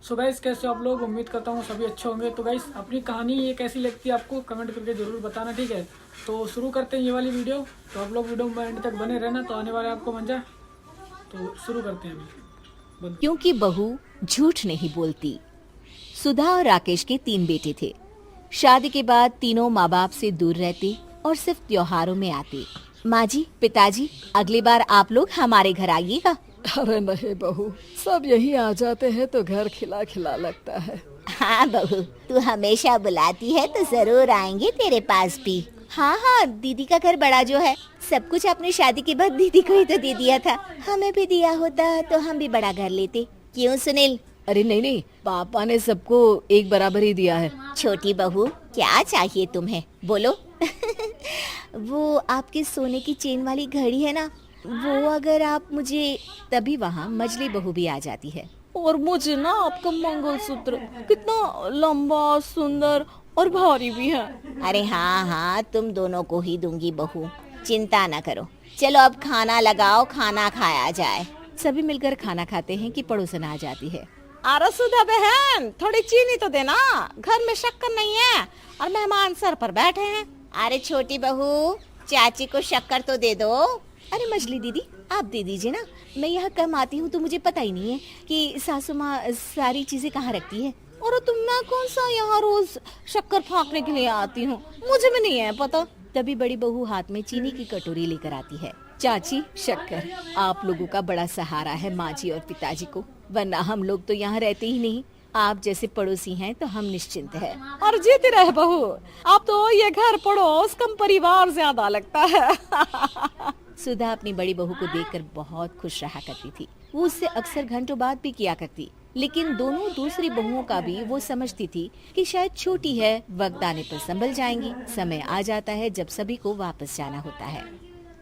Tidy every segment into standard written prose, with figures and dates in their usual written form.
So guys, कैसे हो आप लोग? उम्मीद करता हूँ सभी अच्छे होंगे। तो गाइस, अपनी कहानी ये कैसी लगती है आपको कमेंट करके जरूर बताना, ठीक है। तो शुरू करते हैं ये वाली वीडियो। तो आप लोग वीडियो में एंड तक बने रहना, तो आने वाले आपको मजा। तो शुरू करते हैं अभी। बंद। क्योंकि बहू झूठ नहीं बोलती। सुधा और राकेश के 3 बेटे थे। शादी के बाद तीनों माँ बाप से दूर रहते और सिर्फ त्योहारों में आते। माँ जी, पिताजी, अगली बार आप लोग हमारे घर आइएगा। अरे नहीं बहू, सब यहीं आ जाते हैं तो घर खिला खिला लगता है। हाँ बहू, तू हमेशा बुलाती है तो जरूर आएंगे तेरे पास भी। हाँ हाँ, दीदी का घर बड़ा जो है, सब कुछ अपनी शादी के बाद दीदी को ही तो दे दिया था। हमें भी दिया होता तो हम भी बड़ा घर लेते। क्यों सुनील? अरे नहीं नहीं, पापा ने सबको एक बराबर ही दिया है। छोटी बहू, क्या चाहिए तुम्हें, बोलो। वो आपके सोने की चेन वाली घड़ी है ना, वो अगर आप मुझे, तभी वहाँ मजली बहू भी आ जाती है। और मुझे ना आपका मंगलसूत्र कितना लंबा, सुंदर और भारी भी है। अरे हाँ हाँ, तुम दोनों को ही दूंगी बहू, चिंता ना करो। चलो अब खाना लगाओ, खाना खाया जाए। सभी मिलकर खाना खाते हैं कि पड़ोसन आ जाती है। अरे सुधा बहन, थोड़ी चीनी तो देना, घर में शक्कर नहीं है और मेहमान सर पर बैठे हैं। अरे छोटी बहू, चाची को शक्कर तो दे दो। अरे मछली दीदी, आप दे दीजिए ना, मैं यहाँ कम आती हूँ तो मुझे पता ही नहीं है कि सासू माँ सारी चीजें कहाँ रखती है। और तुम, मैं कौन सा यहाँ रोज शक्कर फाँकने के लिए आती हूँ, मुझे भी नहीं है पता। तभी बड़ी बहू हाथ में चीनी की कटोरी लेकर आती है। चाची, शक्कर आप लोगों का बड़ा सहारा है माँ जी और पिताजी को, वरना हम लोग तो यहाँ रहते ही नहीं। आप जैसे पड़ोसी हैं तो हम निश्चिंत हैं। और जीती रहे बहू, आप तो ये घर पड़ोस कम परिवार ज्यादा लगता है। सुधा अपनी बड़ी बहू को देखकर बहुत खुश रहा करती थी। वो उससे अक्सर घंटों बात भी किया करती, लेकिन दोनों दूसरी बहुओं का भी वो समझती थी कि शायद छोटी है, वक्त आने पर संभल जाएंगी। समय आ जाता है जब सभी को वापस जाना होता है।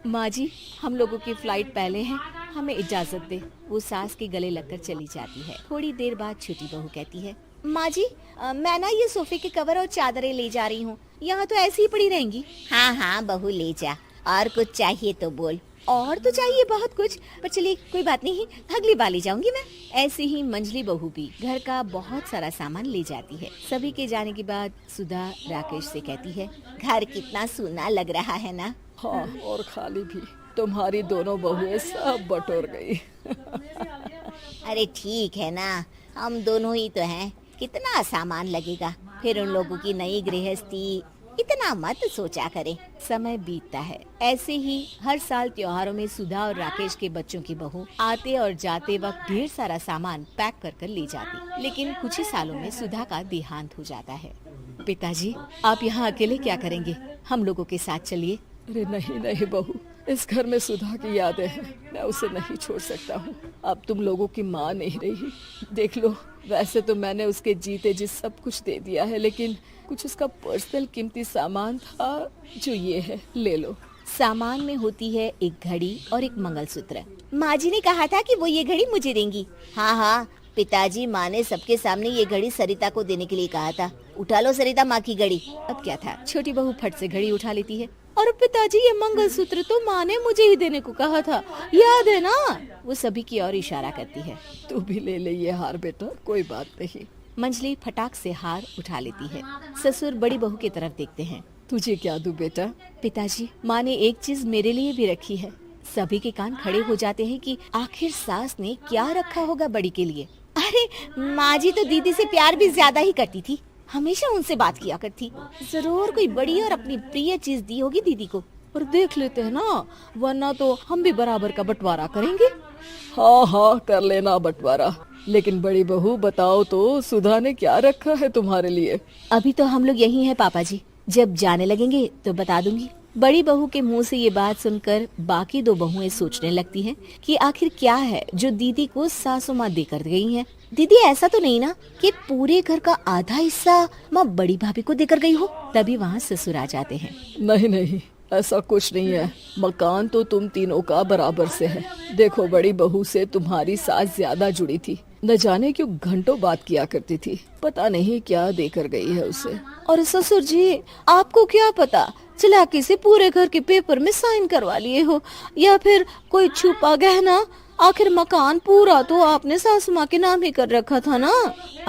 माँ जी, हम लोगों की फ्लाइट पहले है, हमें इजाजत दे। वो सास के गले लगकर चली जाती है। थोड़ी देर बाद छोटी बहू कहती है, माँ जी, मैं ना ये सोफे के कवर और चादरें ले जा रही हूँ, यहाँ तो ऐसी ही पड़ी रहेंगी। हाँ हाँ बहू, ले जा, और कुछ चाहिए तो बोल। और तो चाहिए बहुत कुछ, पर चलिए कोई बात नहीं, अगली बार ले जाऊंगी मैं। ऐसे ही मंजली बहू भी घर का बहुत सारा सामान ले जाती है। सभी के जाने के बाद सुधा राकेश से कहती है, घर कितना सूना लग रहा है ना। हाँ, और खाली भी। तुम्हारी दोनों बहुएं सब बटोर गई। अरे ठीक है ना, हम दोनों ही तो हैं, कितना सामान लगेगा, फिर उन लोगों की नई गृहस्थी, इतना मत सोचा करे। समय बीतता है। ऐसे ही हर साल त्योहारों में सुधा और राकेश के बच्चों की बहू आते और जाते वक्त ढेर सारा सामान पैक कर कर ले जाती। लेकिन कुछ ही सालों में सुधा का देहांत हो जाता है। पिताजी, आप यहाँ अकेले क्या करेंगे, हम लोगों के साथ चलिए। अरे नहीं नहीं बहू, इस घर में सुधा की यादें हैं, मैं उसे नहीं छोड़ सकता हूँ। अब तुम लोगों की माँ नहीं रही। देख लो, वैसे तो मैंने उसके जीते जी सब कुछ दे दिया है, लेकिन कुछ उसका पर्सनल कीमती सामान था जो ये है, ले लो। सामान में होती है एक घड़ी और एक मंगलसूत्र। माँ जी ने कहा था कि वो ये घड़ी मुझे देंगी। हाँ हाँ पिताजी, माँ ने सबके सामने ये घड़ी सरिता को देने के लिए कहा था। उठा लो सरिता माँ की घड़ी। अब क्या था, छोटी बहू फट से घड़ी उठा लेती है। और पिताजी, ये मंगलसूत्र तो माँ ने मुझे ही देने को कहा था, याद है ना? वो सभी की ओर इशारा करती है। तू भी ले ले ये हार बेटा, कोई बात नहीं। मंजली फटाक से हार उठा लेती है। ससुर बड़ी बहू की तरफ देखते हैं। तुझे क्या दूं बेटा? पिताजी, माँ ने एक चीज मेरे लिए भी रखी है। सभी के कान खड़े हो जाते हैं कि आखिर सास ने क्या रखा होगा बड़ी के लिए। अरे माँ जी तो दीदी से प्यार भी ज्यादा ही करती थी, हमेशा उनसे बात किया करती। जरूर कोई बड़ी और अपनी प्रिय चीज दी होगी दीदी को। और देख लेते हैं ना, वरना तो हम भी बराबर का बंटवारा करेंगे। हाँ हाँ, कर लेना बंटवारा। लेकिन बड़ी बहू, बताओ तो, सुधा ने क्या रखा है तुम्हारे लिए? अभी तो हम लोग यही हैं पापा जी, जब जाने लगेंगे तो बता दूंगी। बड़ी बहू के मुंह से ये बात सुनकर बाकी 2 बहुएं सोचने लगती हैं कि आखिर क्या है जो दीदी को सासू माँ देकर गई हैं। दीदी, ऐसा तो नहीं ना कि पूरे घर का आधा हिस्सा माँ बड़ी भाभी को देकर गई हो? तभी वहाँ ससुर आ जाते हैं। नहीं नहीं, ऐसा कुछ नहीं है। मकान तो तुम तीनों का बराबर से है। देखो, बड़ी बहू से तुम्हारी सास ज्यादा जुड़ी थी, न जाने क्यों घंटों बात किया करती थी। पता नहीं क्या देकर गई है उसे। और ससुर जी, आपको क्या पता, चालाकी से पूरे घर के पेपर में साइन करवा लिए हो, या फिर कोई छुपा गहना आखिर मकान पूरा तो आपने सासू माँ के नाम ही कर रखा था ना।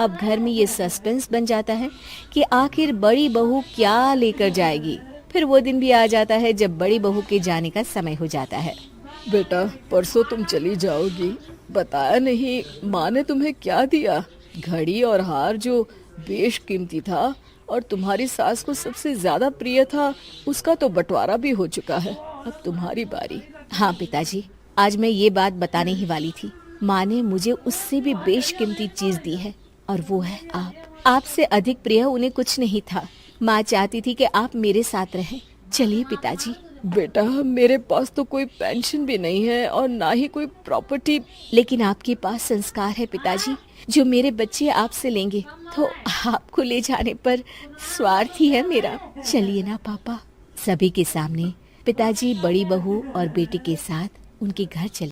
अब घर में ये सस्पेंस बन जाता है कि आखिर बड़ी बहू क्या लेकर जाएगी। फिर वो दिन भी आ जाता है जब बड़ी बहू के जाने का समय हो जाता है। बेटा परसों तुम चली जाओगी, बताया नहीं माँ ने तुम्हें क्या दिया? घड़ी और हार जो बेशकीमती था और तुम्हारी सास को सबसे ज्यादा प्रिय था, उसका तो बंटवारा भी हो चुका है। अब तुम्हारी बारी। हाँ पिताजी, आज मैं ये बात बताने ही वाली थी। माँ ने मुझे उससे भी बेशकीमती चीज दी है और वो है आप। आपसे अधिक प्रिय उन्हें कुछ नहीं था। माँ चाहती थी कि आप मेरे साथ रहें। चलिए पिताजी। बेटा मेरे पास तो कोई पेंशन भी नहीं है और ना ही कोई प्रॉपर्टी। लेकिन आपके पास संस्कार है पिताजी, जो मेरे बच्चे आपसे लेंगे, तो आपको ले जाने पर स्वार्थ ही है मेरा। चलिए ना पापा। सभी के सामने पिताजी बड़ी बहू और बेटी के साथ उनके घर चले।